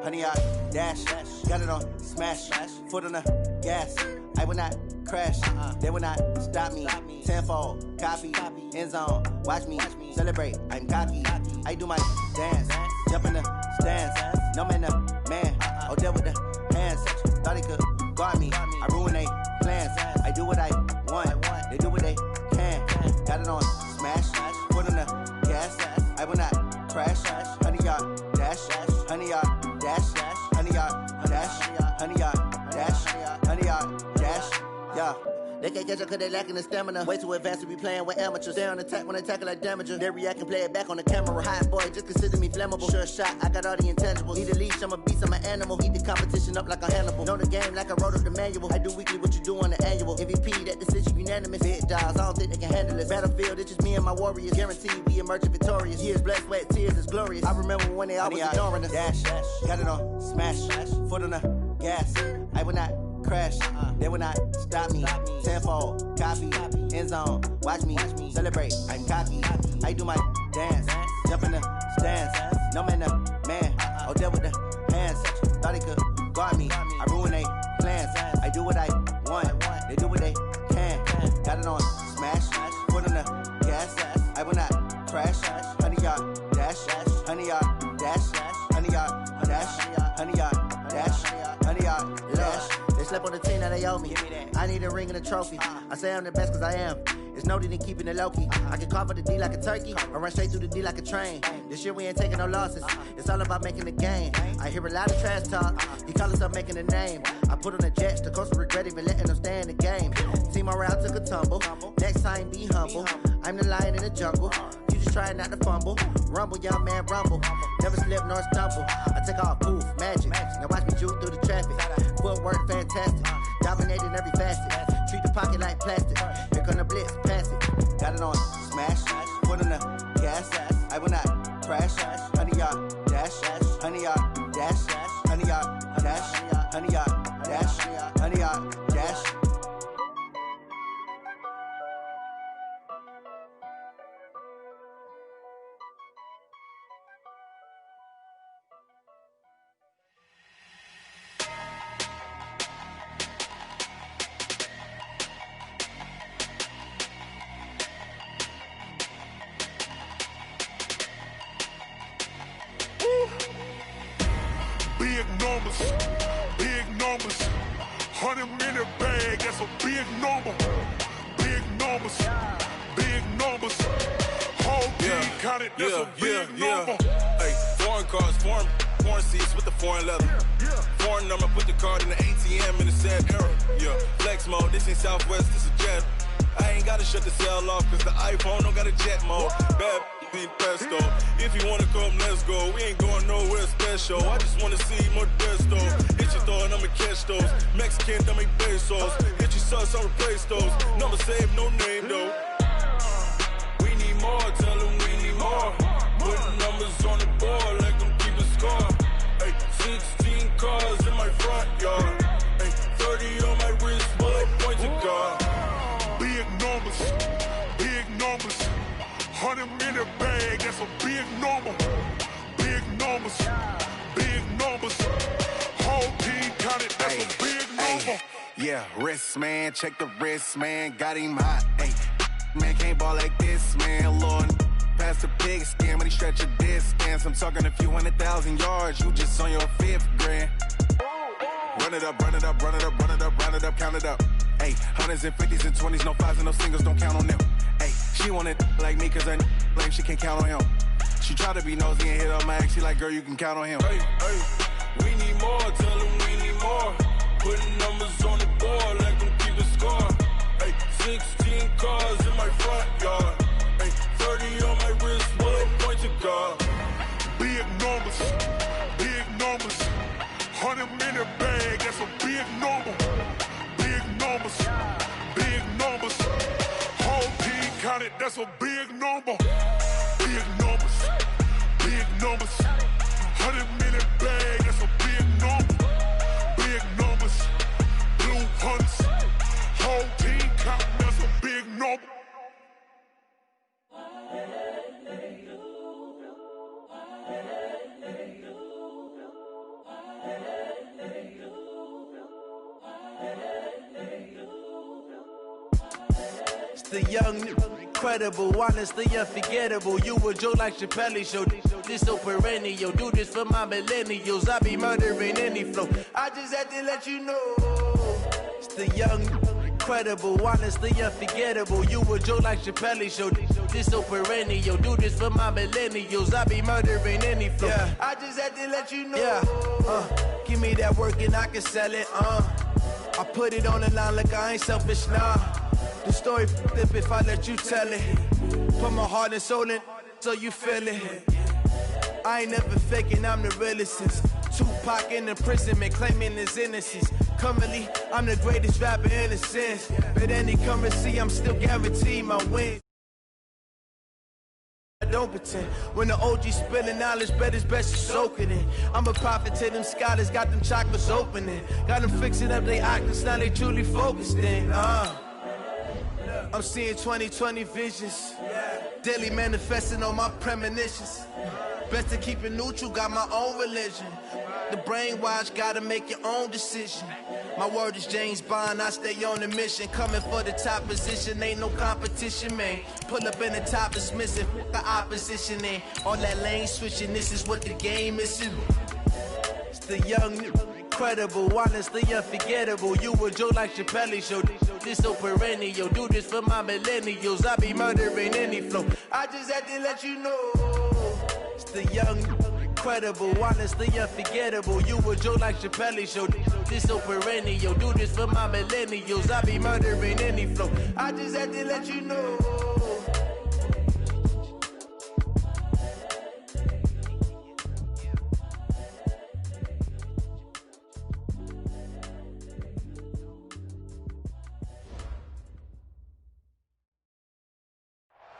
100 yard dash. Got it on smash. Foot on the gas. I will not crash. They will not stop me. Tenfold, copy, end zone. Watch me celebrate. I'm cocky. I do my dance. Jump in the stands. No man, the man. Oh, deal with the hands. Thought he could guard me. I ruin they plans. I do what I want. They do what they can. Got it on smash. Foot on the gas. I will not crash. 100 yard dash. 100 yard dash. 100 yard dash. 100 yard dash. 100 yard dash. Yeah. They can't catch up cause they lacking the stamina. Way too advanced to be playing with amateurs. Stay on attack when I tackle like damager. They react and play it back on the camera. Hot boy, just consider me flammable. Sure shot, I got all the intangibles. Need a leash, I'm a beast, I'm an animal. Eat the competition up like a Hannibal. Know the game like I wrote up the manual. I do weekly what you do on the annual. MVP, that decision unanimous. Big dogs, I don't think they can handle it. Battlefield, it's just me and my warriors. Guaranteed we emerging victorious. Years, blood, sweat, tears, it's glorious. I remember when they always ignoring us. Dash, got it on smash. Foot on the gas. I will not crash. They will not stop me. Tenfold, copy, end zone. Watch me celebrate. I'm cocky. I do my dance. Jump in the stands. No man, the man. Oh, deal with the hands. Thought he could guard me. I ruin they plans. I do what I want. They do what they can. Got it on smash. Foot on the gas. I will not crash. 100 yard dash. 100 yard dash. 100 yard dash. 100 yard dash. 100 yard dash. They slept on the team that they owe me. I need a ring and a trophy. I say I'm the best cause I am. It's no need in keeping it low-key. I can carve up the D like a turkey or run straight through the D like a train. This year we ain't taking no losses. It's all about making the game. I hear a lot of trash talk. He call himself making a name. I put on the jets. The coach will regret even letting them stay in the game. Team morale took a tumble. Next time be humble. I'm the lion in the jungle. You just trying not to fumble. Rumble, young man, rumble. Never slip nor stumble. I take off, poof, magic. Now watch me juke through the traffic. Footwork fantastic. Dominating every facet. Treat the pocket like plastic. Here come the blitz, pass it. Got it on smash. Foot on the gas. I will not crash. 100 yard dash. 100 yard dash. 100 yard dash. 100 yard dash. 100 yard dash. Big numbers, 100-minute bag, that's a big number. Big numbers, whole team counted, that's a big number. Hey, foreign cars, foreign seats with the foreign leather. Foreign number, put the card in the ATM in the sad era. Yeah, flex mode, this ain't Southwest, this a jet. I ain't gotta shut the cell off, cause the iPhone don't got a jet mode. Bad ain't pesto. If you wanna come, let's go. We ain't going nowhere special. I just wanna see Modesto. Hit your thought, I'ma catch those. Mexican, don't make pesos. Hit your sus, I'll replace those. Number saved, no name though. We need more, tell them we need more. Putting numbers on the board like I'm keeping score. Hey, 16 cars in my front yard. Hey, 30 on my wrist, bullet point to God. Big numbers, 100-minute bag, that's a big number. Big numbers, whole team counted, that's a big number. Yeah, wrist man, check the wrist man, got him hot. Ay, man can't ball like this, man. Lord, past the pig skin, but he stretch a distance. I'm talking a few 100,000 yards, you just on your 5th grand. Run it up, count it up. Ay, hundreds and 50s and 20s, no 5s and no singles, don't count on them. Ay, she want it like me, cause her blame, she can't count on him. She try to be nosy and hit on my ex, she like, girl, you can count on him. Hey, we need more, tell them we need more. Putting numbers on the board like I'm keeping score. Hey, 16 cars in my front yard. Hey, 30 on my wrist, bullet point to God. Big numbers, 100-minute bag, that's a big number. Big numbers, whole team counted, that's a big number. Big numbers, 100-minute bag, that's a big number. Big numbers, blue hunts, whole team counting, that's a big number. The young, incredible, honestly unforgettable. You a joke like Chappelle Show. This so perennial. Do this for my millennials. I be murdering any flow. I just had to let you know. It's the young, incredible, honestly unforgettable. You a joke like Chappelle Show. This so perennial. Do this for my millennials. I be murdering any flow. Yeah. I just had to let you know. Yeah. Give me that work and I can sell it. I put it on the line like I ain't selfish, nah. The story flip if I let you tell it. Put my heart and soul in so you feel it. I ain't never faking, I'm the realest since Tupac in imprisonment, claiming his innocence. Currently, I'm the greatest rapper in a sense. But any currency, I'm still guaranteed my win. I don't pretend. When the OG spilling knowledge, bet it's best to soak it in. I'm a prophet to them scholars, got them chakras opening. Got them fixing up they octaves, now they truly focused in. I'm seeing 2020 visions. Daily manifesting on my premonitions. Best to keep it neutral, got my own religion. The brainwash, gotta make your own decision. My word is James Bond, I stay on a mission. Coming for the top position, ain't no competition, man. Pull up in the top is missing, the opposition in. All that lane switching, this is what the game is. It's the young, incredible, honestly unforgettable. You a joke like Chappelle Show. This so perennial. Do this for my millennials. I be murdering any flow. I just had to let you know. It's the young, incredible, honestly unforgettable. You a joke like Chappelle Show. This so perennial. Do this for my millennials. I be murdering any flow. I just had to let you know.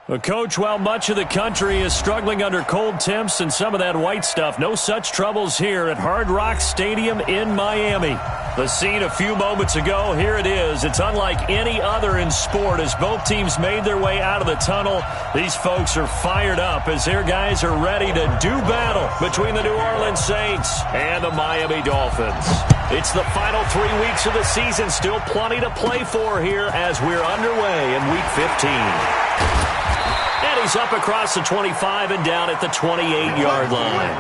Well, Coach, while much of the country is struggling under cold temps and some of that white stuff, no such troubles here at Hard Rock Stadium in Miami. The scene a few moments ago, here it is. It's unlike any other in sport as both teams made their way out of the tunnel. These folks are fired up as their guys are ready to do battle between the New Orleans Saints and the Miami Dolphins. It's the final 3 weeks of the season. Still plenty to play for here as we're underway in Week 15. And he's up across the 25 and down at the 28-yard line.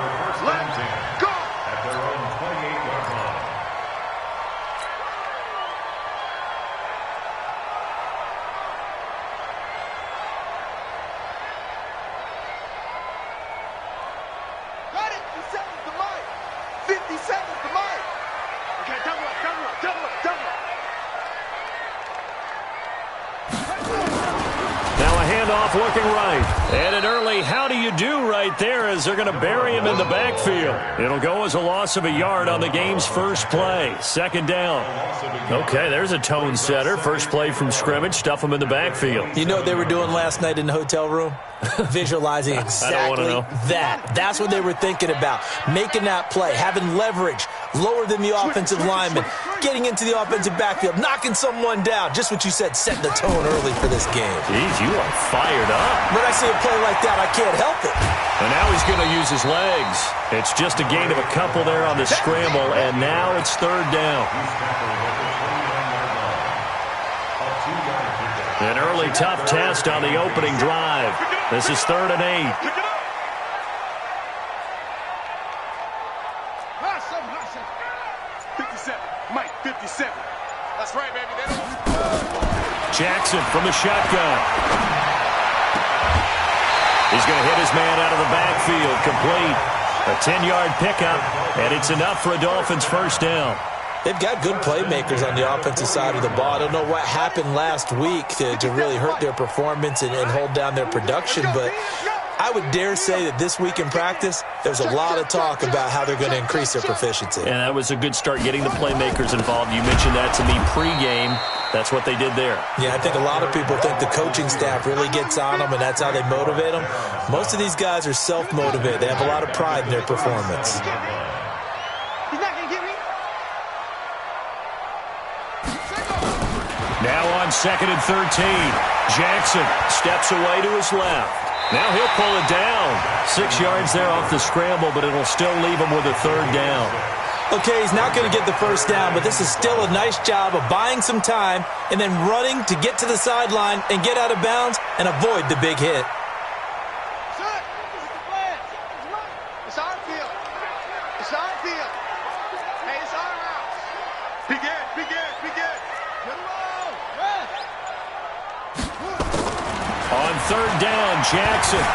Let's go! At their own 28-yard line. Got it! 50 seconds to Mike! 50 seconds to Mike! Okay, double up. Now a handoff looking right. And an early how do you do right there as they're going to bury him in the backfield. It'll go as a loss of a yard on the game's first play. Second down. Okay, there's a tone setter. First play from scrimmage. Stuff him in the backfield. You know what they were doing last night in the hotel room? Visualizing exactly that. That's what they were thinking about. Making that play, having leverage, lower than the offensive lineman, getting into the offensive backfield, knocking someone down. Just what you said, setting the tone early for this game. Jeez, you are fired up. When I see a play like that, I can't help it. And now he's going to use his legs. It's just a gain of a couple there on the scramble, and now it's third down. An early tough test on the opening drive. This is 3rd and 8. Awesome. 57. Mike, 57. That's right, baby. Jackson from the shotgun. He's going to hit his man out of the backfield. Complete. A 10-yard pickup, and it's enough for a Dolphins first down. They've got good playmakers on the offensive side of the ball. I don't know what happened last week to really hurt their performance and hold down their production, but I would dare say that this week in practice, there's a lot of talk about how they're going to increase their proficiency. And that was a good start getting the playmakers involved. You mentioned that to me pregame. That's what they did there. Yeah, I think a lot of people think the coaching staff really gets on them, and that's how they motivate them. Most of these guys are self-motivated. They have a lot of pride in their performance. Now on 2nd and 13. Jackson steps away to his left. Now he'll pull it down. 6 yards there off the scramble, but it'll still leave him with a third down. Okay, he's not going to get the first down, but this is still a nice job of buying some time and then running to get to the sideline and get out of bounds and avoid the big hit. It's our field. It's our field. Hey, it's our house. Begin. On third down, Jackson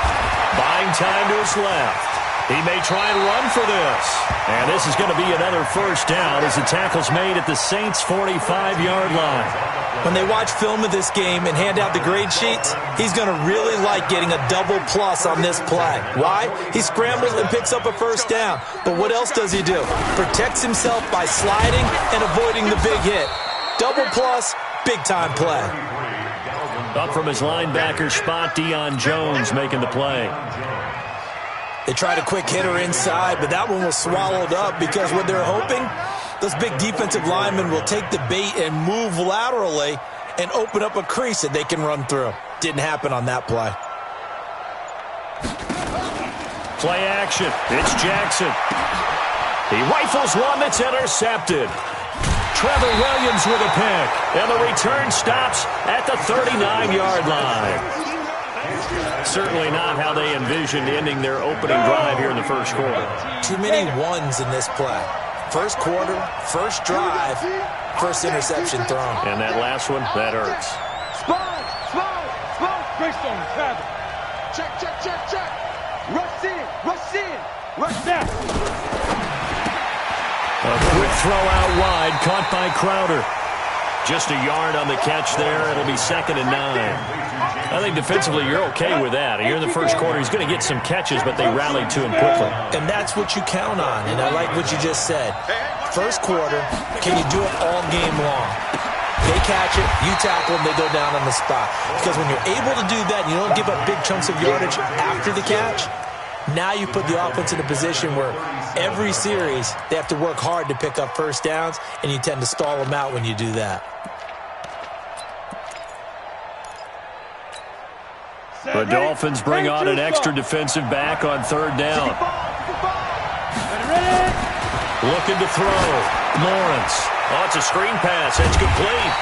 buying time to his left. He may try and run for this. And this is going to be another first down as the tackle's made at the Saints' 45-yard line. When they watch film of this game and hand out the grade sheets, he's going to really like getting a double plus on this play. Why? He scrambles and picks up a first down. But what else does he do? Protects himself by sliding and avoiding the big hit. Double plus, big-time play. Up from his linebacker spot, Deion Jones making the play. They tried a quick hitter inside, but that one was swallowed up because what they're hoping, those big defensive linemen will take the bait and move laterally and open up a crease that they can run through. Didn't happen on that play. Play action. It's Jackson. He rifles one that's intercepted. Trevor Williams with a pick, and the return stops at the 39-yard line. Certainly not how they envisioned ending their opening drive here in the first quarter. Too many ones in this play. First quarter, first drive, first interception thrown. And that last one, that hurts. Spawn. Greystone, travel. Check. Rush in. Rush back. A quick throw out wide, caught by Crowder. Just a yard on the catch there. It'll be 2nd and 9. I think defensively you're okay with that. Here in the first quarter, he's going to get some catches, but they rallied to him quickly. And that's what you count on, and I like what you just said. First quarter, can you do it all game long? They catch it, you tackle them, they go down on the spot. Because when you're able to do that and you don't give up big chunks of yardage after the catch, now you put the offense in a position where every series they have to work hard to pick up first downs, and you tend to stall them out when you do that. The Dolphins bring on an extra defensive back on third down. Looking to throw. Lawrence. Oh, it's a screen pass. It's complete.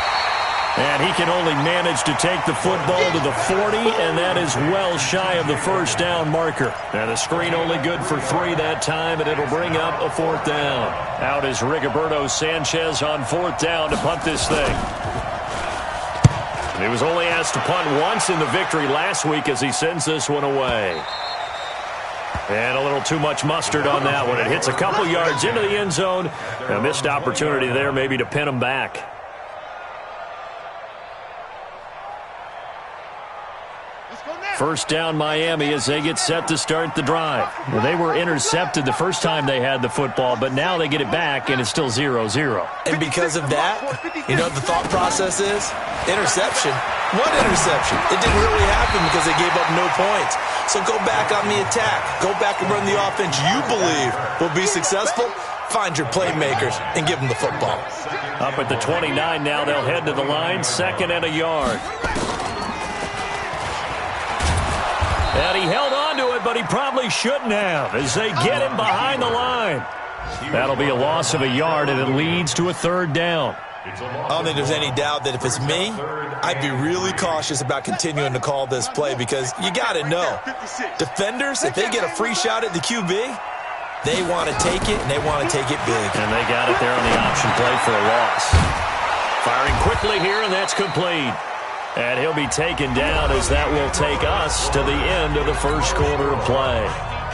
And he can only manage to take the football to the 40, and that is well shy of the first down marker. And the screen only good for 3 that time, and it'll bring up a 4th down. Out is Rigoberto Sanchez on 4th down to punt this thing. He was only asked to punt once in the victory last week as he sends this one away. And a little too much mustard on that one. It hits a couple yards into the end zone. A missed opportunity there maybe to pin him back. First down Miami as they get set to start the drive. Well, they were intercepted the first time they had the football, but now they get it back and it's still 0-0. And because of that, you know what the thought process is? Interception. What interception? It didn't really happen because they gave up no points. So go back on the attack. Go back and run the offense you believe will be successful. Find your playmakers and give them the football. Up at the 29 now, they'll head to the line, 2nd and a yard. And he held on to it, but he probably shouldn't have as they get him behind the line. That'll be a loss of a yard, and it leads to a 3rd down. I don't think there's any doubt that if it's me, I'd be really cautious about continuing to call this play because you got to know, defenders, if they get a free shot at the QB, they want to take it, and they want to take it big. And they got it there on the option play for a loss. Firing quickly here, and that's complete. And he'll be taken down as that will take us to the end of the first quarter of play.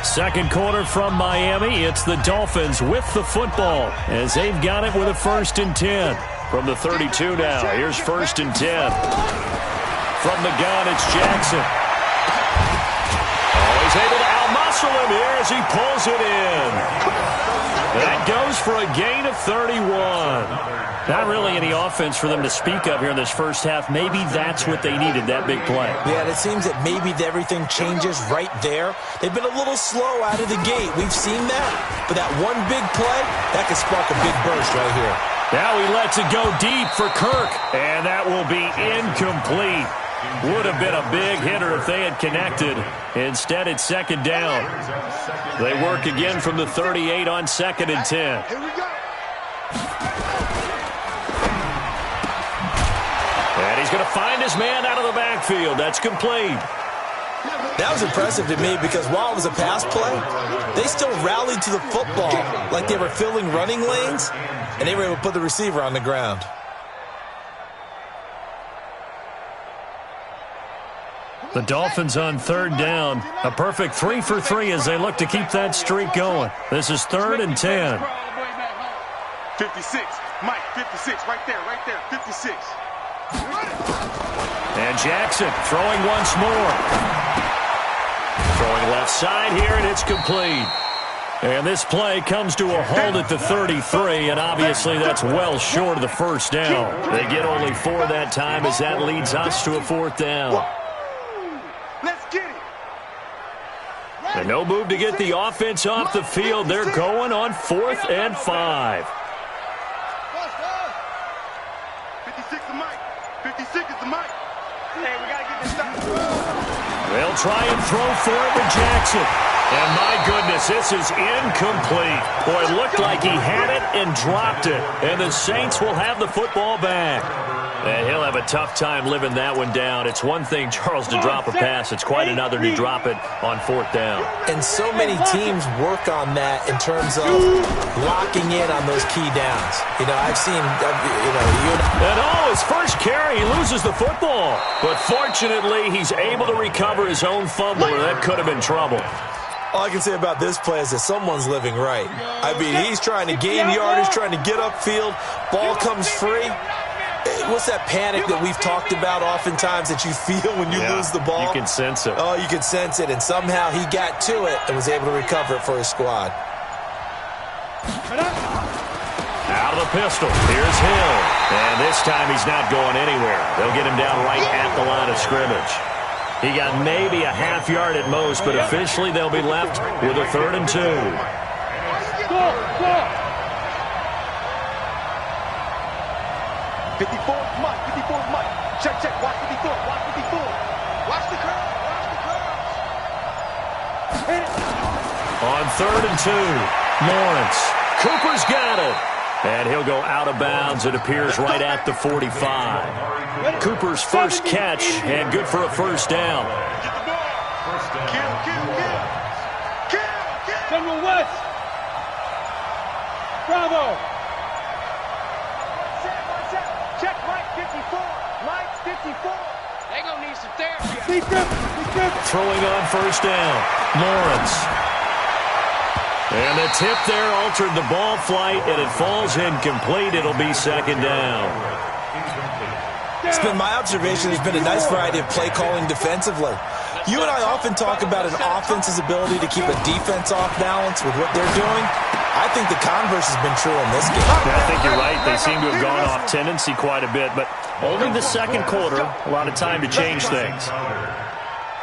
Second quarter from Miami. It's the Dolphins with the football as they've got it with a 1st and 10. From the 32 now, here's 1st and 10. From the gun, it's Jackson. Oh, he's able to out-muscle him here as he pulls it in. That goes for a gain of 31. Not really any offense for them to speak of here in this first half. Maybe that's what they needed, that big play. Yeah, it seems that maybe everything changes right there. They've been a little slow out of the gate. We've seen that. But that one big play, that could spark a big burst right here. Now he lets it go deep for Kirk. And that will be incomplete. Would have been a big hitter if they had connected. Instead, it's second down. They work again from the 38 on 2nd and 10. Here we go. And he's going to find his man out of the backfield. That's complete. That was impressive to me because while it was a pass play, they still rallied to the football like they were filling running lanes, and they were able to put the receiver on the ground. The Dolphins on 3rd down. A perfect 3 for 3 as they look to keep that streak going. This is 3rd and 10. 56. Mike, 56. Right there, 56. And Jackson throwing once more. Throwing left side here, and it's complete. And this play comes to a halt at the 33, and obviously that's well short of the first down. They get only 4 that time as that leads us to a 4th down. Let's get it. And no move to get the offense off the field. They're going on 4th and 5. 56 is Mike. 56 is the Mike. Hey, we got to get this done. They'll try and throw for it with Jackson. And my goodness, this is incomplete. Boy, it looked like he had it and dropped it. And the Saints will have the football back. And he'll have a tough time living that one down. It's one thing, Charles, to drop a pass. It's quite another to drop it on 4th down. And so many teams work on that in terms of locking in on those key downs. You know, I've seen, And his first carry, he loses the football. But fortunately, he's able to recover his own fumble, or that could have been trouble. All I can say about this play is that someone's living right. I mean, he's trying to gain yardage, trying to get upfield. Ball comes free. What's that panic that we've talked about oftentimes that you feel when you lose the ball? You can sense it. Oh, you can sense it, and somehow he got to it and was able to recover it for his squad. Out of the pistol. Here's Hill. And this time he's not going anywhere. They'll get him down right at the line of scrimmage. He got maybe a half yard at most, but officially they'll be left with a 3rd and 2. Go. 54 Mike. 54 Mike. Check. Watch 54. Watch 54. Watch the curve. On 3rd and 2, Lawrence. Cooper's got it. And he'll go out of bounds. It appears right at the 45. Cooper's first catch and good for a first down. Kill. General West. Bravo. Check Mike 54. Mike 54. They gonna need some therapy. Throwing on first down, Lawrence. And the tip there altered the ball flight, and it falls incomplete. It'll be 2nd down. It's been my observation there's been a nice variety of play calling defensively. You and I often talk about an offense's ability to keep a defense off balance with what they're doing. I think the converse has been true in this game. I think you're right. They seem to have gone off tendency quite a bit, but only the 2nd quarter, a lot of time to change things.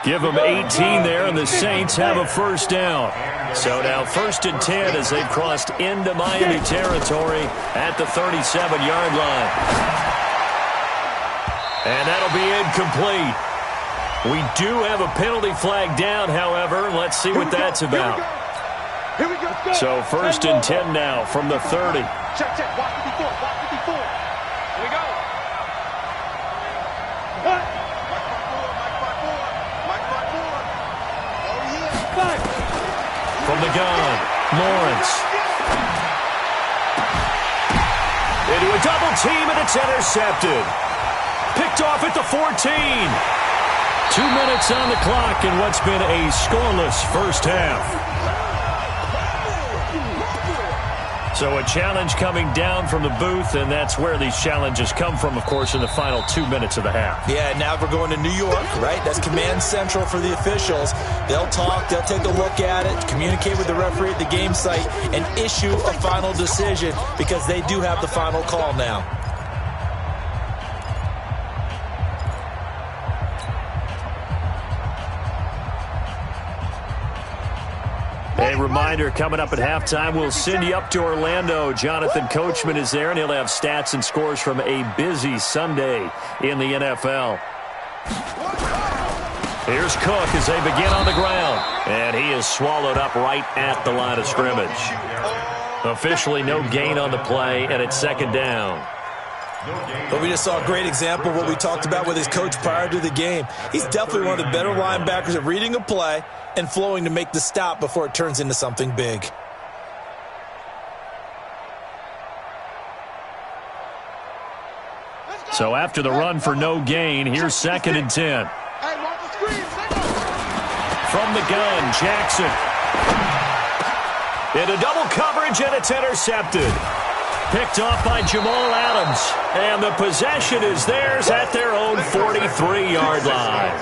Give them 18 there, and the Saints have a first down. So now 1st and 10 as they've crossed into Miami territory at the 37-yard line. And that'll be incomplete. We do have a penalty flag down, however. Let's see what that's about. Here we go. So 1st and 10 now from the 30. Check. Watch 54. Here we go. Mike 54. Oh, yeah. From the gun, Lawrence. Into a double team, and it's intercepted. Picked off at the 14. 2 minutes on the clock in what's been a scoreless first half. So a challenge coming down from the booth, and that's where these challenges come from, of course, in the final 2 minutes of the half. Yeah, now we're going to New York, right? That's command central for the officials. They'll talk, they'll take a look at it, communicate with the referee at the game site, and issue a final decision because they do have the final call now. A reminder, coming up at halftime, we'll send you up to Orlando. Jonathan Coachman is there, and he'll have stats and scores from a busy Sunday in the NFL. Here's Cook as they begin on the ground. And he is swallowed up right at the line of scrimmage. Officially no gain on the play, and it's second down. But we just saw a great example of what we talked about with his coach prior to the game. He's definitely one of the better linebackers at reading a play and flowing to make the stop before it turns into something big. So after the run for no gain, here's second and 10. From the gun, Jackson. Into double coverage, and it's intercepted. Picked off by Jamal Adams. And the possession is theirs at their own 43-yard line.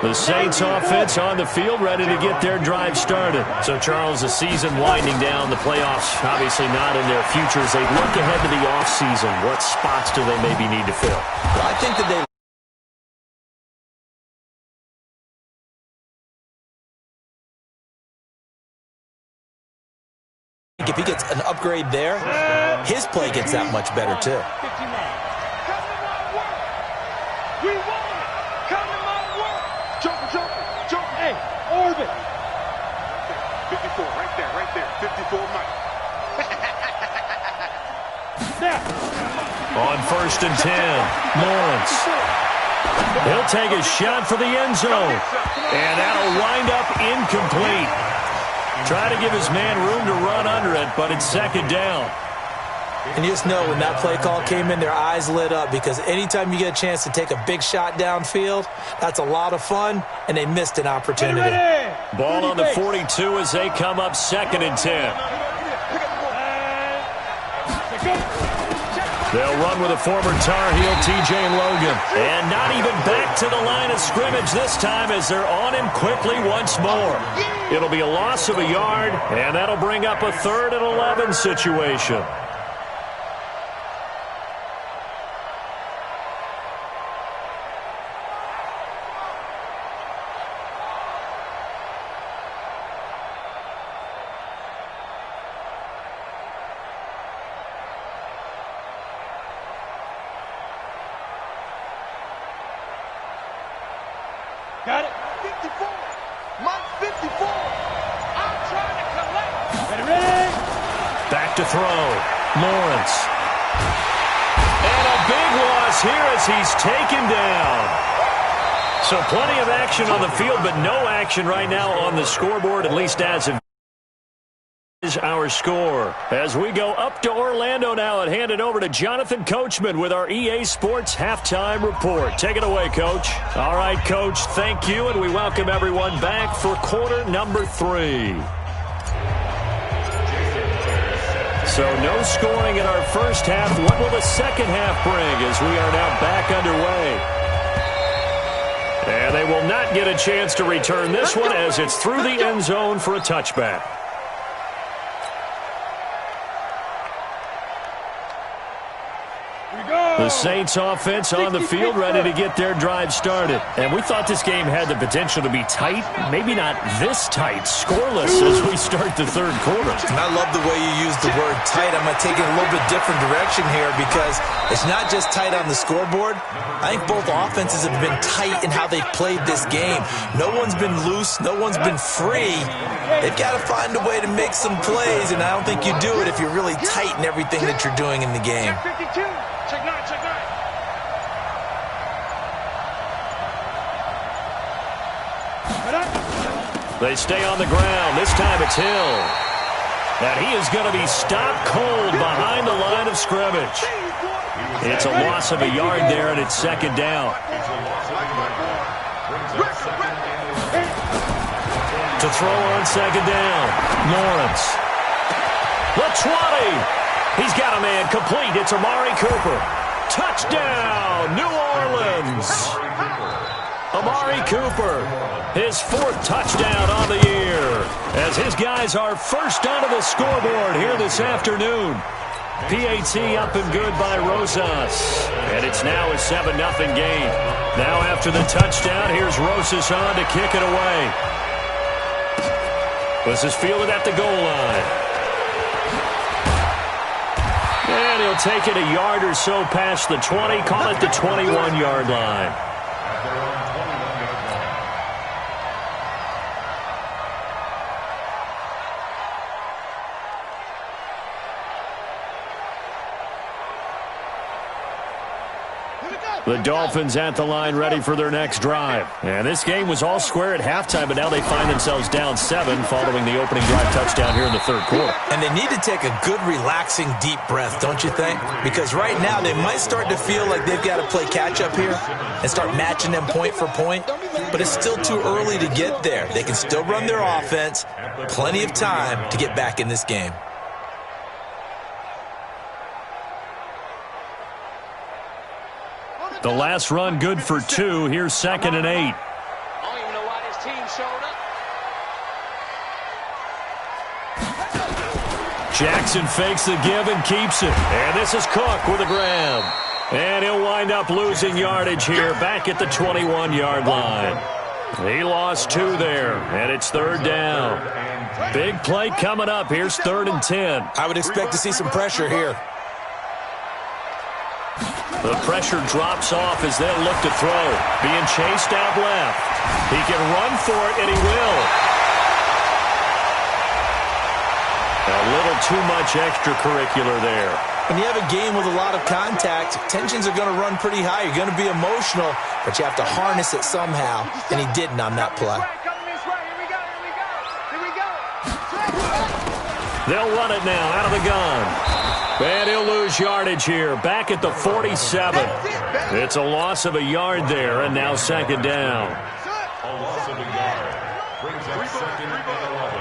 The Saints offense on the field, ready to get their drive started. So, Charles, the season winding down, the playoffs obviously not in their futures. They look ahead to the offseason. What spots do they maybe need to fill? Well, I think that they if he gets an upgrade there, his play gets that much better too. We won! Come to my work! Jump! Hey, orbit! 54, right there. 54 Mike. On first and 10, Lawrence. He'll take a shot for the end zone. And that'll wind up incomplete. Try to give his man room to run under it, but it's second down. And you just know when that play call came in, their eyes lit up because anytime you get a chance to take a big shot downfield, that's a lot of fun, and they missed an opportunity. Ball on the 42 as they come up second and 10. They'll run with a former Tar Heel, T.J. Logan. And not even back to the line of scrimmage this time as they're on him quickly once more. It'll be a loss of a yard, and that'll bring up a 3rd and 11 situation. Got it. 54. Mike 54. I'm trying to collect. Ready? Back to throw. Lawrence. And a big loss here as he's taken down. So plenty of action on the field, but no action right now on the scoreboard, at least as of is our score. As we go up to Orlando now and hand it over to Jonathan Coachman with our EA Sports Halftime Report. Take it away, Coach. All right, Coach, thank you, and we welcome everyone back for quarter number 3. So no scoring in our first half. What will the second half bring as we are now back underway? And they will not get a chance to return this one as it's through the end zone for a touchback. The Saints offense on the field ready to get their drive started. And we thought this game had the potential to be tight, maybe not this tight, scoreless as we start the third quarter. And I love the way you use the word tight. I'm going to take it a little bit different direction here because it's not just tight on the scoreboard. I think both offenses have been tight in how they've played this game. No one's been loose. No one's been free. They've got to find a way to make some plays, and I don't think you do it if you're really tight in everything that you're doing in the game. Check nine. They stay on the ground. This time it's Hill. And he is going to be stopped cold behind the line of scrimmage. It's a loss of a yard there, and it's second down. To throw on second down, Lawrence. The 20. He's got a man complete. It's Amari Cooper. Touchdown, New Orleans. Amari Cooper, his 4th touchdown on the year, as his guys are first onto the scoreboard here this afternoon. PAT up and good by Rosas, and it's now a 7-0 game. Now after the touchdown, here's Rosas on to kick it away. This is fielded at the goal line. And he'll take it a yard or so past the 20, call it the 21-yard line. The Dolphins at the line ready for their next drive. And this game was all square at halftime, but now they find themselves down 7 following the opening drive touchdown here in the third quarter. And they need to take a good, relaxing, deep breath, don't you think? Because right now they might start to feel like they've got to play catch-up here and start matching them point for point. But it's still too early to get there. They can still run their offense. Plenty of time to get back in this game. The last run good for 2. Here's 2nd and 8. I don't even know why this team showed up. Jackson fakes the give and keeps it. And this is Cook with a grab. And he'll wind up losing yardage here back at the 21-yard line. He lost 2 there, and it's 3rd down. Big play coming up. Here's 3rd and 10. I would expect to see some pressure here. The pressure drops off as they'll look to throw. Being chased out left. He can run for it, and he will. A little too much extracurricular there. When you have a game with a lot of contact, tensions are going to run pretty high. You're going to be emotional, but you have to harness it somehow, and he didn't on that play. They'll run it now out of the gun. And he'll lose yardage here, back at the 47. It's a loss of a yard there, and now 2nd down. A loss of a yard brings up 2nd and 11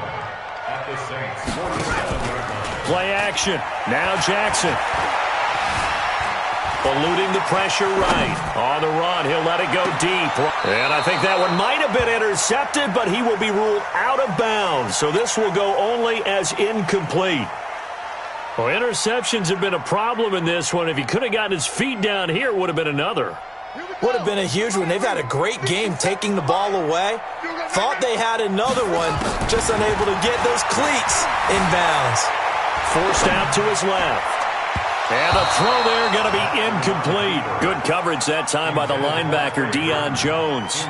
at the Saints 47-yard line. Play action. Now Jackson. Eluding the pressure right. On the run, he'll let it go deep. And I think that one might have been intercepted, but he will be ruled out of bounds. So this will go only as incomplete. Well, interceptions have been a problem in this one. If he could have gotten his feet down here, it would have been another. Would have been a huge one. They've had a great game taking the ball away. Thought they had another one, just unable to get those cleats inbounds. Forced out to his left. And the throw there going to be incomplete. Good coverage that time by the linebacker, Deion Jones.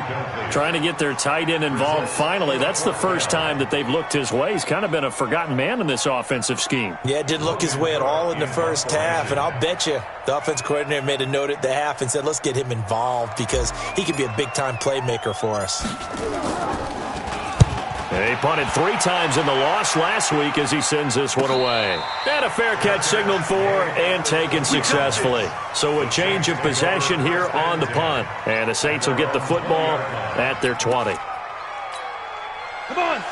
Trying to get their tight end involved finally. That's the first time that they've looked his way. He's kind of been a forgotten man in this offensive scheme. Yeah, it didn't look his way at all in the first half. And I'll bet you the offense coordinator made a note at the half and said, let's get him involved because he could be a big-time playmaker for us. He punted 3 times in the loss last week as he sends this one away. And a fair catch signaled for and taken successfully. So a change of possession here on the punt. And the Saints will get the football at their 20.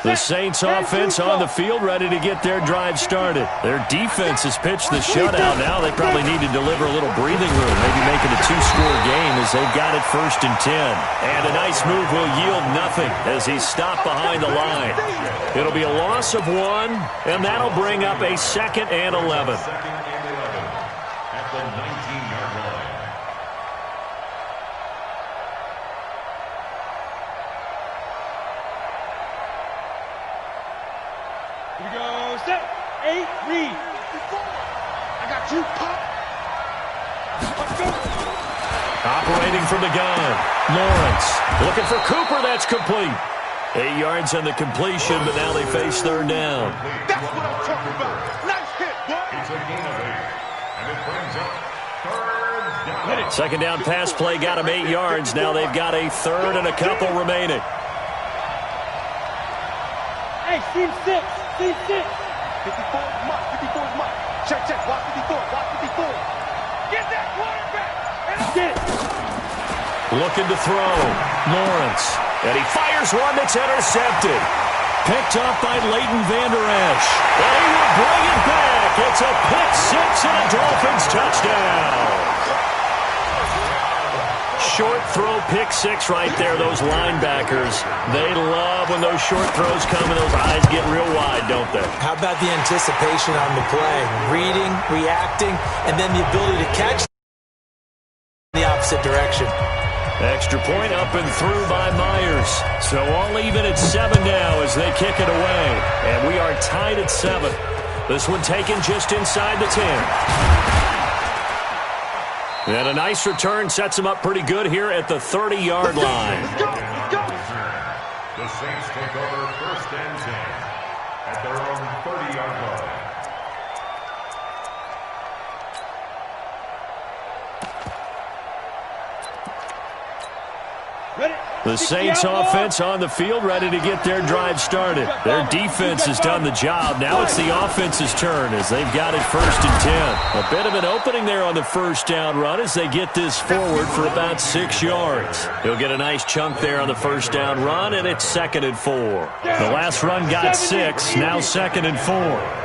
The Saints offense on the field ready to get their drive started. Their defense has pitched the shutout. Now they probably need to deliver a little breathing room, maybe make it a 2-score game as they've got it 1st and 10. And a nice move will yield nothing as he's stopped behind the line. It'll be a loss of 1, and that'll bring up a 2nd and 11. At the 19-yard line. Here we go, set, 8, read. I got you, pop. Let's go. Operating from the gun, Lawrence. Looking for Cooper, that's complete. 8 yards on the completion, but now they face 3rd down. That's what I'm talking about. Nice hit, boy. It's a gain of 8, and it brings up 3rd down. 2nd down pass play got him 8 yards. Now they've got a 3rd and a couple remaining. Hey, team 6, team 6. 54 is mine, 54 is mine. Check, watch 54, watch 54. Get that quarterback. Get it. Looking to throw, Lawrence. And he fires one that's intercepted. Picked up by Leighton Vander Esch. And he will bring it back. It's a pick 6 and a Dolphins touchdown. Short throw, pick 6 right there. Those linebackers, they love when those short throws come and those eyes get real wide, don't they? How about the anticipation on the play? Reading, reacting, and then the ability to catch in the opposite direction. Extra point up and through by Myers. So all even at 7 now as they kick it away. And we are tied at 7. This one taken just inside the 10. And a nice return sets him up pretty good here at the 30-yard line. The Saints take over 1st and 10 at their own 30-yard line. The Saints offense on the field, ready to get their drive started. Their defense has done the job. Now it's the offense's turn as they've got it 1st and 10. A bit of an opening there on the first down run as they get this forward for about 6 yards. He'll get a nice chunk there on the first down run, and it's 2nd and 4. The last run got 6, now 2nd and 4.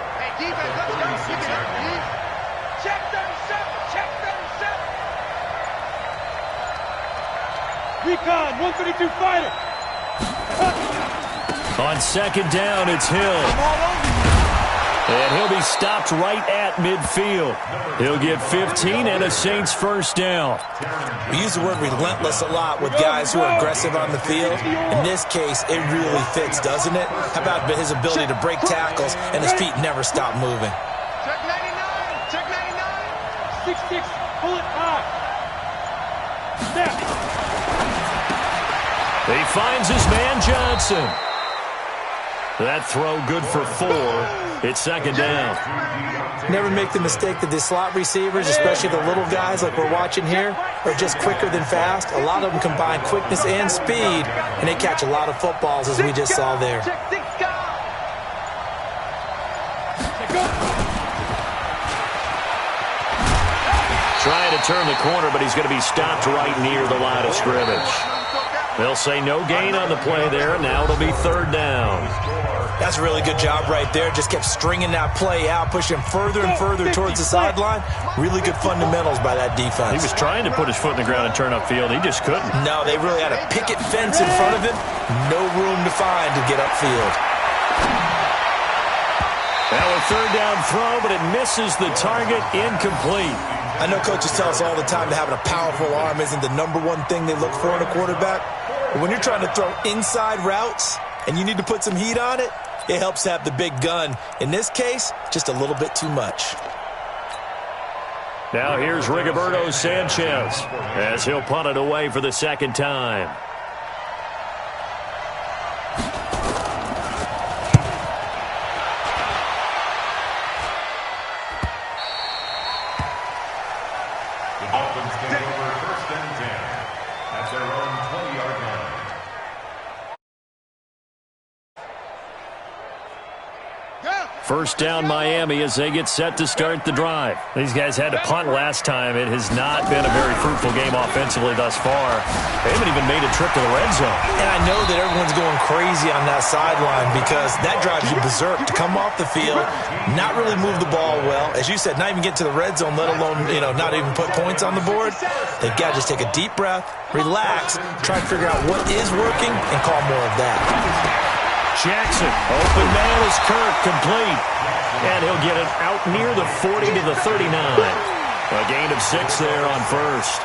Recon, 132 fighter. On 2nd down, it's Hill. And he'll be stopped right at midfield. He'll get 15 and a Saints first down. We use the word relentless a lot with guys who are aggressive on the field. In this case, it really fits, doesn't it? How about his ability to break tackles and his feet never stop moving? Check 99, check 99. 6-6, pull it high. Snap. He finds his man Johnson. That throw good for 4. It's 2nd down. Never make the mistake that the slot receivers, especially the little guys like we're watching here, are just quicker than fast. A lot of them combine quickness and speed, and they catch a lot of footballs as we just saw there. Trying to turn the corner, but he's going to be stopped right near the line of scrimmage. They'll say no gain on the play there. Now it'll be 3rd down. That's a really good job right there. Just kept stringing that play out, pushing further and further towards the sideline. Really good fundamentals by that defense. He was trying to put his foot in the ground and turn upfield. He just couldn't. No, they really had a picket fence in front of him. No room to find to get upfield. Now a 3rd down throw, but it misses the target. Incomplete. I know coaches tell us all the time that having a powerful arm isn't the #1 thing they look for in a quarterback. But when you're trying to throw inside routes and you need to put some heat on it, it helps have the big gun. In this case, just a little bit too much. Now here's Rigoberto Sanchez as he'll punt it away for the 2nd time. First down Miami as they get set to start the drive. These guys had to punt last time. It has not been a very fruitful game offensively thus far. They haven't even made a trip to the red zone. And I know that everyone's going crazy on that sideline because that drives you berserk to come off the field, not really move the ball well. As you said, not even get to the red zone, let alone, not even put points on the board. They've got to just take a deep breath, relax, try to figure out what is working, and call more of that. Jackson, open man is Kirk, complete. And he'll get it out near the 40 to the 39. A gain of 6 there on first.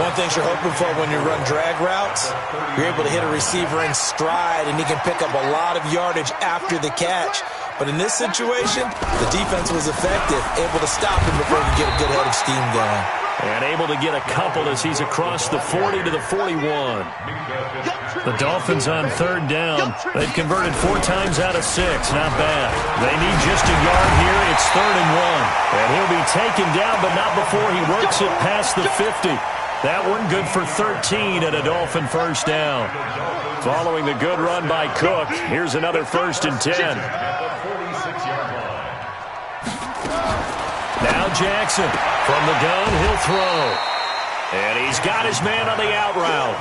One thing you're hoping for when you run drag routes, you're able to hit a receiver in stride, and he can pick up a lot of yardage after the catch. But in this situation, the defense was effective, able to stop him before he could get a good head of steam going. And able to get a couple as he's across the 40 to the 41. The Dolphins on 3rd down. They've converted 4 times out of 6. Not bad. They need just a yard here. It's 3rd and 1. And he'll be taken down, but not before he works it past the 50. That one good for 13 and a Dolphin first down. Following the good run by Cook, here's another 1st and 10. Now Jackson. From the gun, he'll throw. And he's got his man on the out route.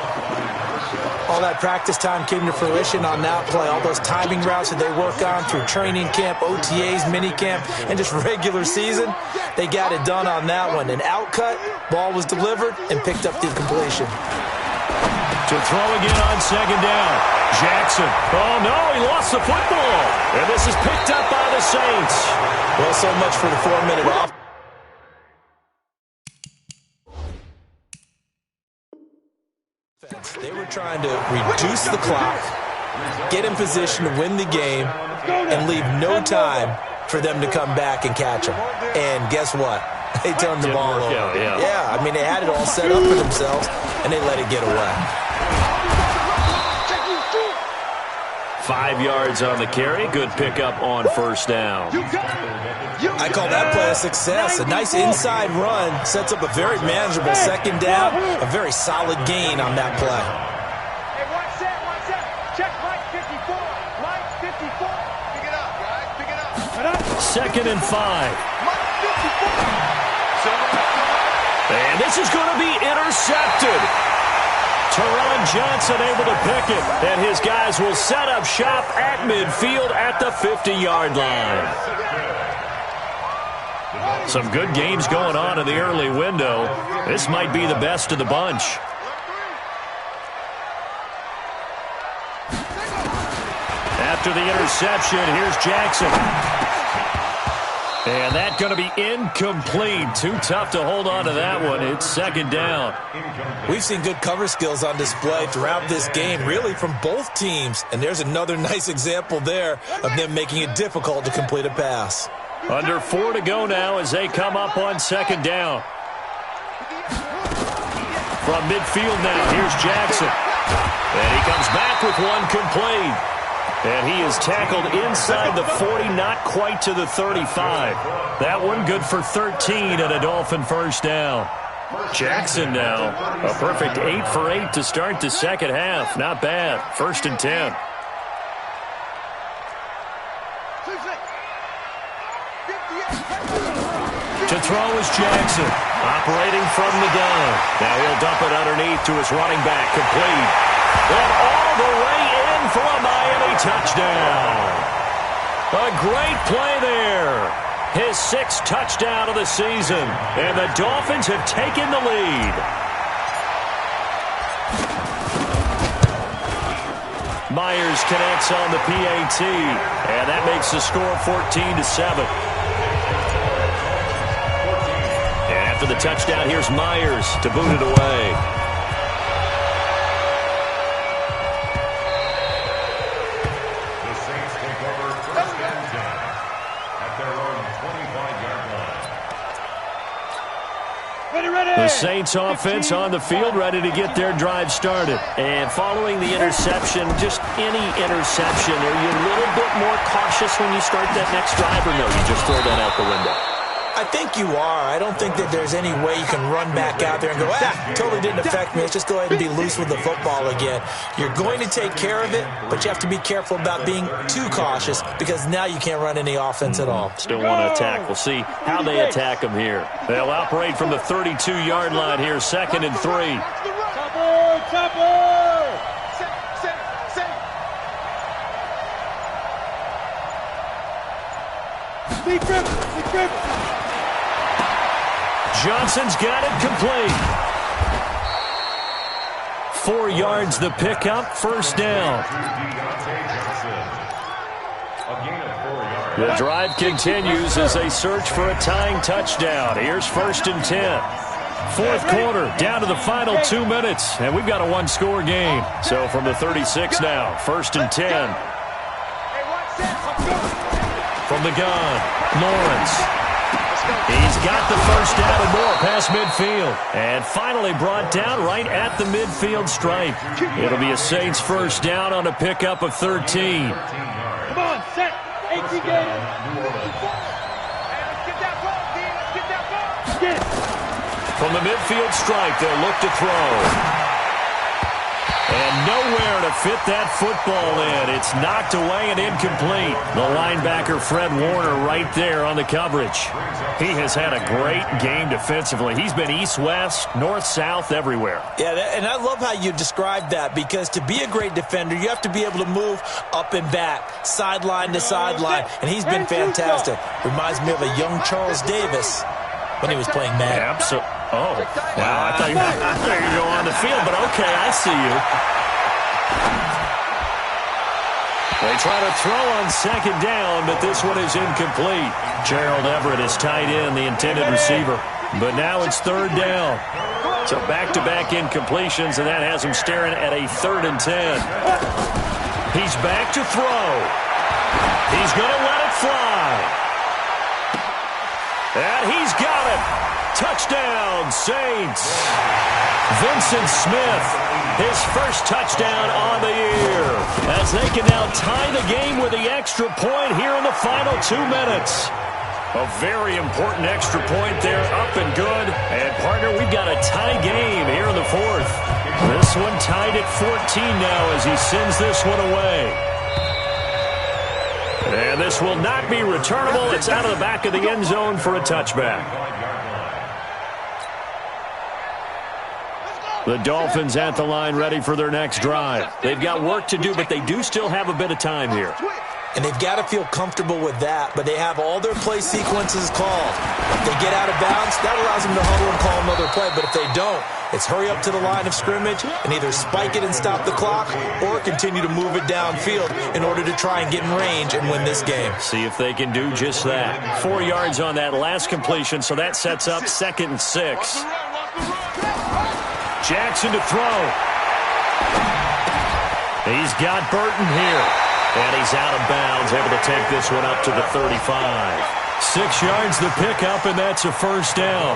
All that practice time came to fruition on that play. All those timing routes that they work on through training camp, OTAs, minicamp, and just regular season, they got it done on that one. An out cut, ball was delivered, and picked up the completion. To throw again on 2nd down. Jackson. Oh, no, he lost the football. And this is picked up by the Saints. Well, so much for the 4-minute off. They were trying to reduce the clock, get in position to win the game, and leave no time for them to come back and catch them. And guess what? They turned the ball over. Yeah, I mean, they had it all set up for themselves, and they let it get away. 5 yards on the carry. Good pickup on first down. I call that play a success. A nice inside run sets up a very manageable second down, a very solid gain on that play. Hey, watch that. Check Mike 54. Mike 54. Pick it up, guys. Pick it up. 2nd and 5. Mike 54. And this is going to be intercepted. Teron Johnson able to pick it, and his guys will set up shop at midfield at the 50-yard line. Some good games going on in the early window. This might be the best of the bunch. After the interception, here's Jackson. And that's going to be incomplete. Too tough to hold on to that one. It's 2nd down. We've seen good cover skills on display throughout this game, really from both teams. And there's another nice example there of them making it difficult to complete a pass. Under 4 to go now as they come up on 2nd down. From midfield now, here's Jackson. And he comes back with one complete. And he is tackled inside the 40, not quite to the 35. That one good for 13 and a Dolphin first down. Jackson now, a perfect 8 for 8 to start the second half. Not bad. 1st and 10. To throw is Jackson, operating from the gun. Now he'll dump it underneath to his running back, complete. And all the way in for a Miami touchdown. A great play there. His 6th touchdown of the season. And the Dolphins have taken the lead. Myers connects on the PAT. And that makes the score 14-7. And after the touchdown, here's Myers to boot it away. The Saints offense on the field, ready to get their drive started. And following the interception, just any interception, are you a little bit more cautious when you start that next drive, or no, you just throw that out the window? I think you are. I don't think that there's any way you can run back out there and go, totally didn't affect me. Let's just go ahead and be loose with the football again. You're going to take care of it, but you have to be careful about being too cautious because now you can't run any offense at all. Still want to attack. We'll see how they attack them here. They'll operate from the 32-yard line here, 2nd and 3. Johnson's got it complete. 4 yards the pickup, first down. The drive continues as they search for a tying touchdown. Here's 1st and 10. 4th quarter, down to the final 2 minutes, and we've got a one-score game. So from the 36 now, 1st and 10. From the gun, Lawrence. He's got the first down and more past midfield. And finally brought down right at the midfield stripe. It'll be a Saints first down on a pickup of 13. Come on, set. 18 games. Get that ball, Dean. Let's get that ball. Get it. From the midfield stripe, they'll look to throw. And nowhere to fit that football in. It's knocked away and incomplete. The linebacker, Fred Warner, right there on the coverage. He has had a great game defensively. He's been east-west, north-south, everywhere. Yeah, and I love how you described that because to be a great defender, you have to be able to move up and back, sideline to sideline, and he's been fantastic. Reminds me of a young Charles Davis when he was playing Madden. Absolutely. Oh, wow, I thought you were going on the field, but okay, I see you. They try to throw on 2nd down, but this one is incomplete. Gerald Everett is tied in, the intended receiver. But now it's 3rd down. So back-to-back incompletions, and that has him staring at a 3rd and 10. He's back to throw. He's going to let it fly. And he's got it. Touchdown, Saints. Vincent Smith, his first touchdown on the year, as they can now tie the game with the extra point here in the final 2 minutes. A very important extra point there, up and good. And, partner, we've got a tie game here in the fourth. This one tied at 14 now as he sends this one away. And this will not be returnable. It's out of the back of the end zone for a touchback. The Dolphins at the line ready for their next drive. They've got work to do, but they do still have a bit of time here. And they've got to feel comfortable with that, but they have all their play sequences called. If they get out of bounds, that allows them to huddle and call another play. But if they don't, it's hurry up to the line of scrimmage and either spike it and stop the clock or continue to move it downfield in order to try and get in range and win this game. See if they can do just that. 4 yards on that last completion, so that sets up 2nd and 6. Jackson to throw. He's got Burton here. And he's out of bounds, able to take this one up to the 35. 6 yards the pickup, and that's a first down.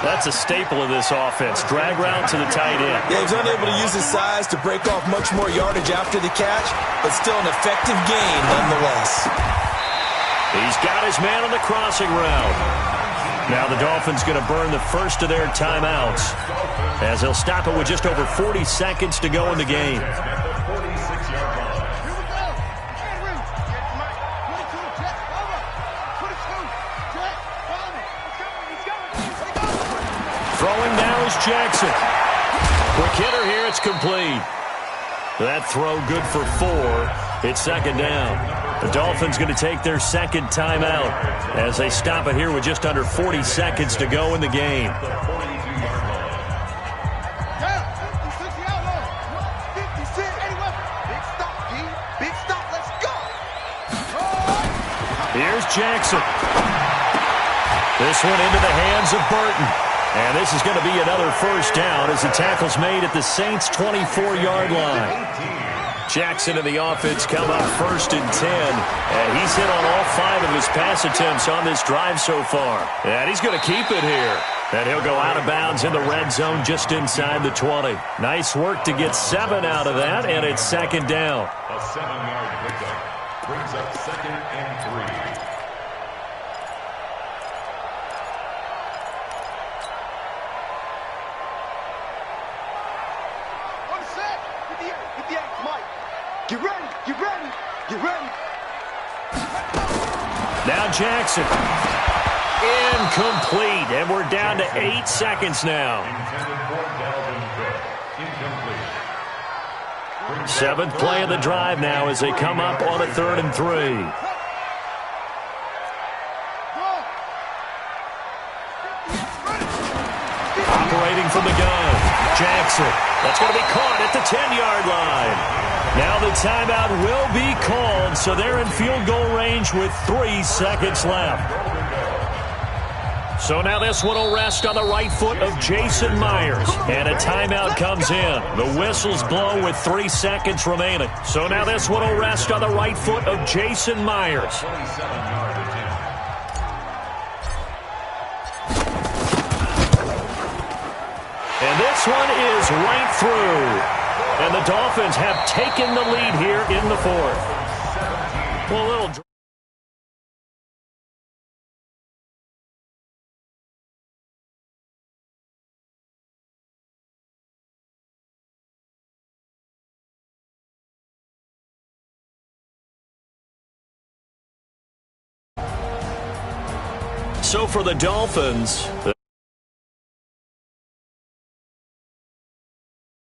That's a staple of this offense. Drag route to the tight end. Yeah, he's unable to use his size to break off much more yardage after the catch, but still an effective gain nonetheless. He's got his man on the crossing route. Now the Dolphins going to burn the first of their timeouts as they'll stop it with just over 40 seconds to go in the game. Throwing now is Jackson. Quick hitter here, it's complete. That throw good for 4. It's 2nd down. The Dolphins going to take their 2nd timeout as they stop it here with just under 40 seconds to go in the game. Here's Jackson. This one into the hands of Burton. And this is going to be another first down as the tackle's made at the Saints' 24-yard line. Jackson and the offense come up 1st and 10. And he's hit on all 5 of his pass attempts on this drive so far. And he's going to keep it here. And he'll go out of bounds in the red zone just inside the 20. Nice work to get 7 out of that, and it's 2nd down. A 7-yard pickup brings up 2nd and 3. Get ready, get ready, get ready. Now Jackson. Incomplete, and we're down to 8 seconds now. 7th play of the drive now as they come up on a 3rd and 3. Operating from the gun, Jackson. That's going to be caught at the 10-yard line. Now the timeout will be called, so they're in field goal range with 3 seconds left. So now this one will rest on the right foot of Jason Myers. And a timeout comes in. The whistles blow with 3 seconds remaining. So now this one will rest on the right foot of Jason Myers. And this one is right through. And the Dolphins have taken the lead here in the 4th. Well, a little... So for the Dolphins...